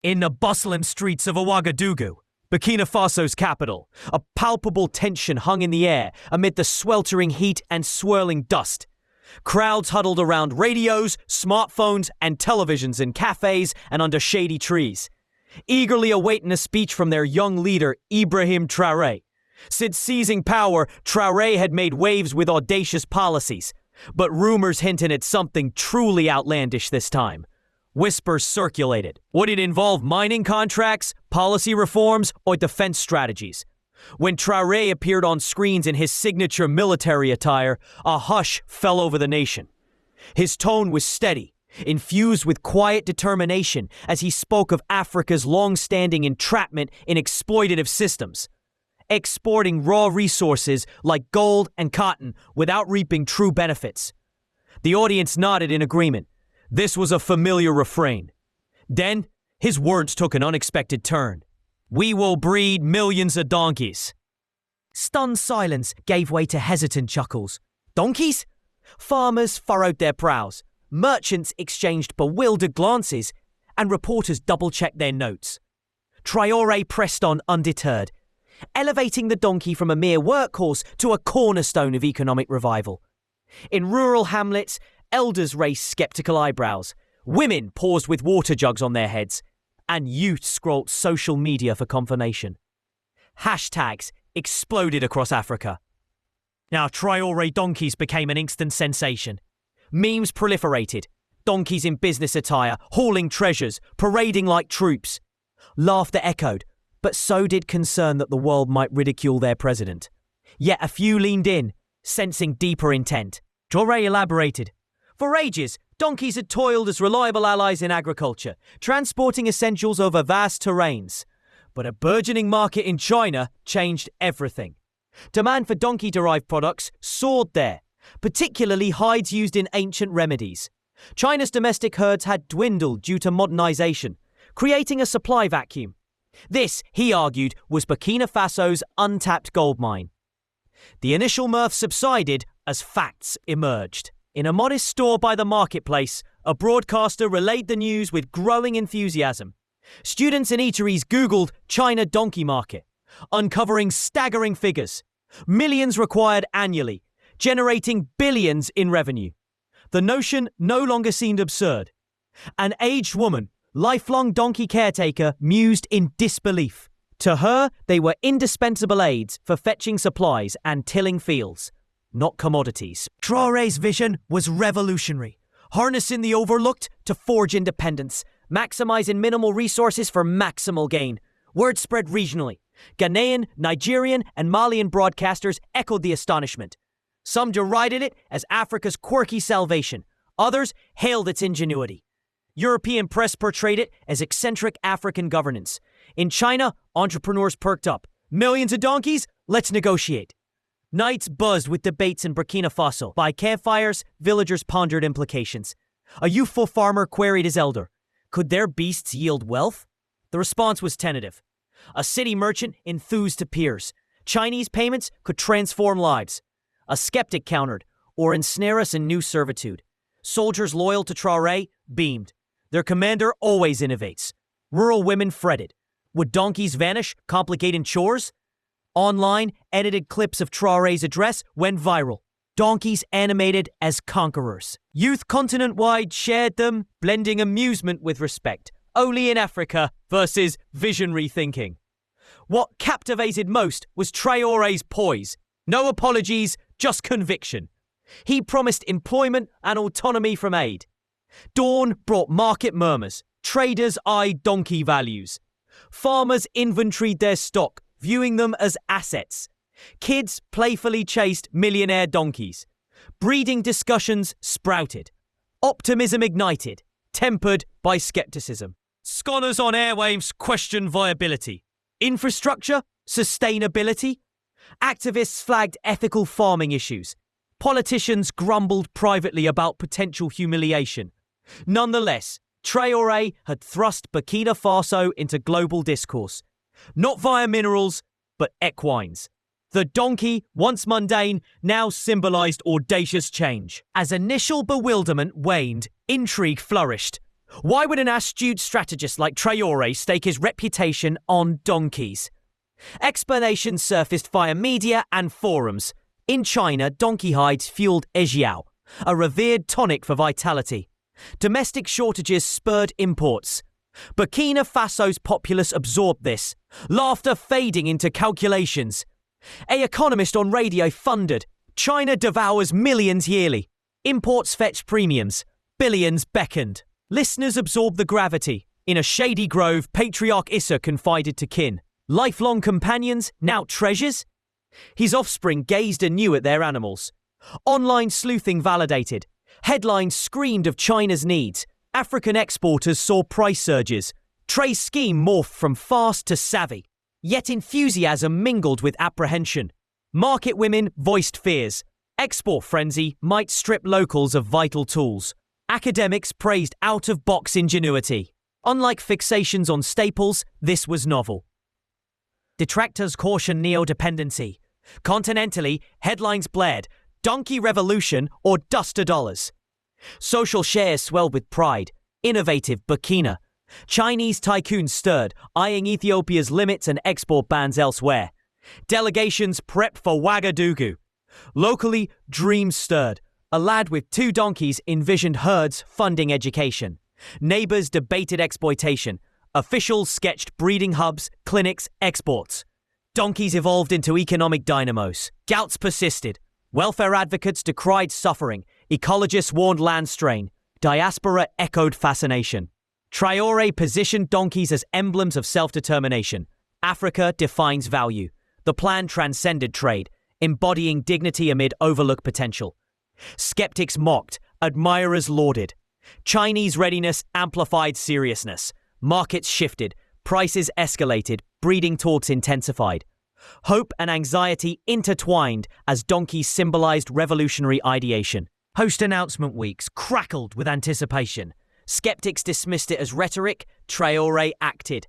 In the bustling streets of Ouagadougou, Burkina Faso's capital, a palpable tension hung in the air amid the sweltering heat and swirling dust. Crowds huddled around radios, smartphones, and televisions in cafes and under shady trees, eagerly awaiting a speech from their young leader, Ibrahim Traoré. Since seizing power, Traoré had made waves with audacious policies, but rumors hinted at something truly outlandish this time. Whispers circulated. Would it involve mining contracts, policy reforms, or defense strategies? When Traoré appeared on screens in his signature military attire, a hush fell over the nation. His tone was steady, infused with quiet determination as he spoke of Africa's long-standing entrapment in exploitative systems, exporting raw resources like gold and cotton without reaping true benefits. The audience nodded in agreement. This was a familiar refrain. Then, his words took an unexpected turn. "We will breed millions of donkeys." Stunned silence gave way to hesitant chuckles. Donkeys? Farmers furrowed their brows, merchants exchanged bewildered glances, and reporters double-checked their notes. Traoré pressed on undeterred, elevating the donkey from a mere workhorse to a cornerstone of economic revival. In rural hamlets, elders raised skeptical eyebrows, women paused with water jugs on their heads, and youth scrolled social media for confirmation. Hashtags exploded across Africa. Now Traoré donkeys became an instant sensation. Memes proliferated, donkeys in business attire, hauling treasures, parading like troops. Laughter echoed, but so did concern that the world might ridicule their president. Yet a few leaned in, sensing deeper intent. Traoré elaborated. For ages, donkeys had toiled as reliable allies in agriculture, transporting essentials over vast terrains. But a burgeoning market in China changed everything. Demand for donkey-derived products soared there, particularly hides used in ancient remedies. China's domestic herds had dwindled due to modernization, creating a supply vacuum. This, he argued, was Burkina Faso's untapped gold mine. The initial mirth subsided as facts emerged. In a modest store by the marketplace, a broadcaster relayed the news with growing enthusiasm. Students in eateries Googled China donkey market, uncovering staggering figures. Millions required annually, generating billions in revenue. The notion no longer seemed absurd. An aged woman, lifelong donkey caretaker, mused in disbelief. To her, they were indispensable aids for fetching supplies and tilling fields, not commodities. Traoré's vision was revolutionary, harnessing the overlooked to forge independence, maximizing minimal resources for maximal gain. Word spread regionally. Ghanaian, Nigerian, and Malian broadcasters echoed the astonishment. Some derided it as Africa's quirky salvation. Others hailed its ingenuity. European press portrayed it as eccentric African governance. In China, entrepreneurs perked up. Millions of donkeys? Let's negotiate. Nights buzzed with debates in Burkina Faso. By campfires, villagers pondered implications. A youthful farmer queried his elder, could their beasts yield wealth? The response was tentative. A city merchant enthused to peers. Chinese payments could transform lives. A skeptic countered, or ensnare us in new servitude. Soldiers loyal to Traoré beamed. Their commander always innovates. Rural women fretted. Would donkeys vanish, complicating chores? Online, edited clips of Traoré's address went viral. Donkeys animated as conquerors. Youth continent-wide shared them, blending amusement with respect. Only in Africa versus visionary thinking. What captivated most was Traoré's poise. No apologies, just conviction. He promised employment and autonomy from aid. Dawn brought market murmurs. Traders eyed donkey values. Farmers inventoried their stock, viewing them as assets. Kids playfully chased millionaire donkeys. Breeding discussions sprouted. Optimism ignited, tempered by skepticism. Scholars on airwaves questioned viability. Infrastructure? Sustainability? Activists flagged ethical farming issues. Politicians grumbled privately about potential humiliation. Nonetheless, Traoré had thrust Burkina Faso into global discourse. Not via minerals, but equines. The donkey, once mundane, now symbolized audacious change. As initial bewilderment waned, intrigue flourished. Why would an astute strategist like Traoré stake his reputation on donkeys? Explanations surfaced via media and forums. In China, donkey hides fueled ejiao, a revered tonic for vitality. Domestic shortages spurred imports. Burkina Faso's populace absorbed this, laughter fading into calculations. A economist on radio thundered, China devours millions yearly. Imports fetched premiums. Billions beckoned. Listeners absorbed the gravity. In a shady grove, Patriarch Issa confided to kin. Lifelong companions, now treasures? His offspring gazed anew at their animals. Online sleuthing validated. Headlines screamed of China's needs. African exporters saw price surges. Trey's scheme morphed from fast to savvy. Yet enthusiasm mingled with apprehension. Market women voiced fears. Export frenzy might strip locals of vital tools. Academics praised out-of-box ingenuity. Unlike fixations on staples, this was novel. Detractors caution neo-dependency. Continentally, headlines blared, donkey revolution or dust to dollars. Social shares swelled with pride. Innovative Burkina. Chinese tycoons stirred, eyeing Ethiopia's limits and export bans elsewhere. Delegations prep for Ouagadougou. Locally, dreams stirred. A lad with 2 donkeys envisioned herds funding education. Neighbors debated exploitation. Officials sketched breeding hubs, clinics, exports. Donkeys evolved into economic dynamos. Doubts persisted. Welfare advocates decried suffering. Ecologists warned land strain. Diaspora echoed fascination. Traoré positioned donkeys as emblems of self-determination. Africa defines value. The plan transcended trade, embodying dignity amid overlooked potential. Skeptics mocked, admirers lauded. Chinese readiness amplified seriousness. Markets shifted, prices escalated, breeding talks intensified. Hope and anxiety intertwined as donkeys symbolized revolutionary ideation. Post-announcement weeks crackled with anticipation. Skeptics dismissed it as rhetoric. Traoré acted.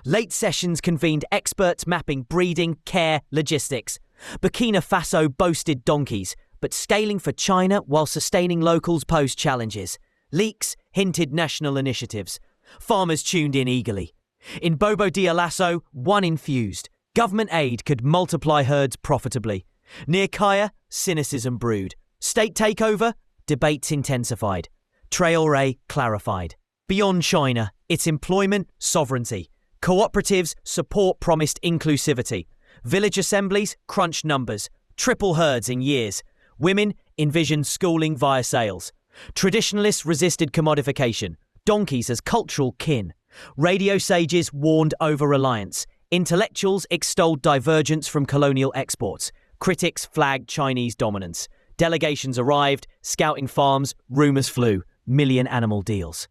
Late sessions convened experts mapping breeding, care, logistics. Burkina Faso boasted donkeys, but scaling for China while sustaining locals posed challenges. Leaks hinted national initiatives. Farmers tuned in eagerly. In Bobo Dioulasso, one infused. Government aid could multiply herds profitably. Near Kaya, cynicism brewed. State takeover, debates intensified. Traoré clarified. Beyond China, its employment, sovereignty. Cooperatives, support promised inclusivity. Village assemblies, crunched numbers. Triple herds in years. Women envisioned schooling via sales. Traditionalists resisted commodification. Donkeys as cultural kin. Radio sages warned over-reliance. Intellectuals extolled divergence from colonial exports. Critics flagged Chinese dominance. Delegations arrived, scouting farms, rumours flew. Million animal deals.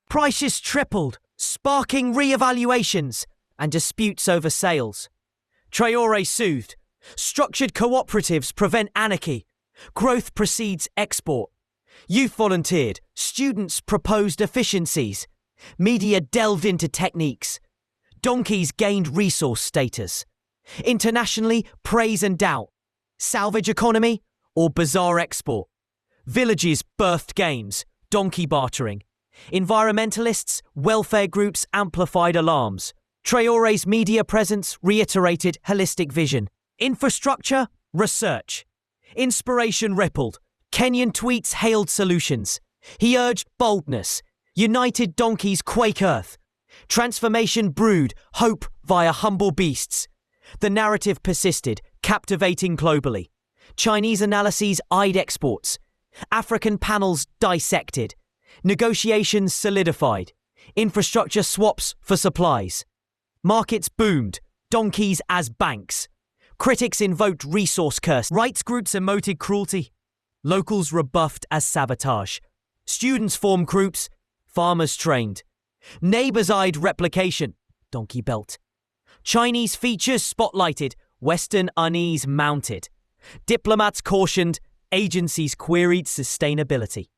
Prices tripled, sparking re-evaluations and disputes over sales. Traoré soothed. Structured cooperatives prevent anarchy. Growth precedes export. Youth volunteered. Students proposed efficiencies. Media delved into techniques. Donkeys gained resource status. Internationally, praise and doubt. Salvage economy or bizarre export. Villages birthed games, donkey bartering. Environmentalists, welfare groups amplified alarms. Traoré's media presence reiterated holistic vision. Infrastructure, research. Inspiration rippled. Kenyan tweets hailed solutions. He urged boldness. United donkeys quake earth. Transformation brewed, hope via humble beasts. The narrative persisted, captivating globally. Chinese analyses eyed exports. African panels dissected. Negotiations solidified. Infrastructure swaps for supplies. Markets boomed. Donkeys as banks. Critics invoked resource curse. Rights groups emoted cruelty. Locals rebuffed as sabotage. Students formed groups. Farmers trained. Neighbors eyed replication. Donkey belt. Chinese features spotlighted. Western unease mounted. Diplomats cautioned. Agencies queried sustainability.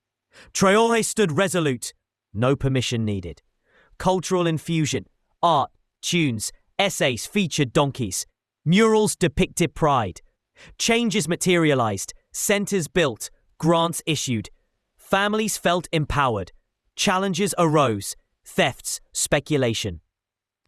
Traoré stood resolute. No permission needed. Cultural infusion. Art, tunes, essays featured donkeys. Murals depicted pride. Changes materialized. Centers built. Grants issued. Families felt empowered. Challenges arose. Thefts, speculation.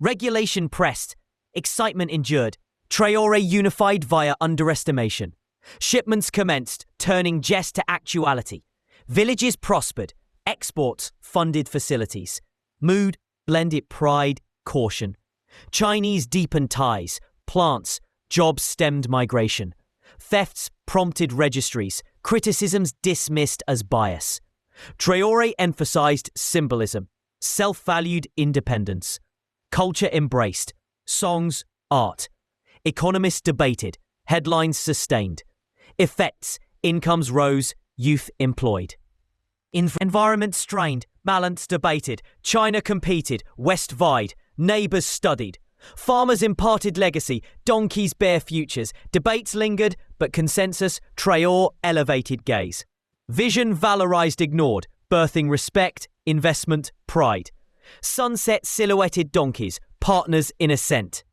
Regulation pressed. Excitement endured. Traoré unified via underestimation. Shipments commenced, turning jest to actuality. Villages prospered. Exports funded facilities. Mood blended pride, caution. Chinese deepened ties. Plants, jobs stemmed migration. Thefts prompted registries. Criticisms dismissed as bias. Traoré emphasized symbolism. Self-valued independence. Culture embraced. Songs, art. Economists debated. Headlines sustained. Effects, incomes rose, youth employed. Environment strained, balance debated. China competed, West vied, neighbors studied. Farmers imparted legacy, donkeys bear futures. Debates lingered, but consensus, Traoré elevated gaze. Vision valorized ignored, birthing respect, investment, pride. Sunset silhouetted donkeys, partners in ascent.